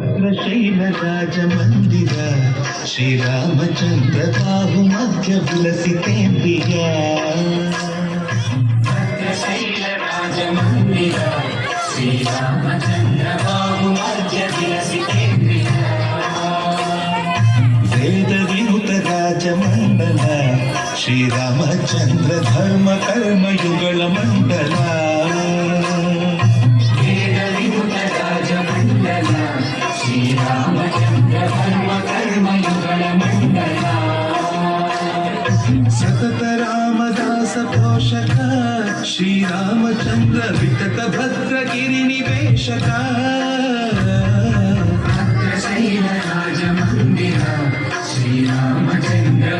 ಭದ್ರಶೈಲರಾಜ ಮಂದಿರ ಶ್ರೀರಾಮಚಂದ್ರ ಬಾಹು ಮಧ್ಯ ವಿಲಸಿತೇಂದ್ರಿಯ ಭದ್ರಶೈಲರಾಜ ಮಂದಿರ ಶ್ರೀರಾಮಚಂದ್ರ ಬಾಹು ಮಧ್ಯ ವಿಲಸಿತೇಂದ್ರಿಯ ವೇದ ವಿನುತ ರಾಜ ಮಂಡಲ ಶ್ರೀರಾಮಚಂದ್ರ ಧರ್ಮ ಕರ್ಮಯುಗಳ ಮಂಡಲ ಶ್ರೀರಾಮಚಂದ್ರ ಧರ್ಮ ಕರ್ಮಯುಗಳ ಮಂಡಲ ಸತತ ರಾಮದಾಸ ಪೋಷಕ ಶ್ರೀರಾಮಚಂದ್ರ ವಿತತ ಭದ್ರಗಿರಿ ನಿವೇಶಕ ಭದ್ರಶೈಲರಾಜ ಮಂದಿರ ಶ್ರೀರಾಮಚಂದ್ರ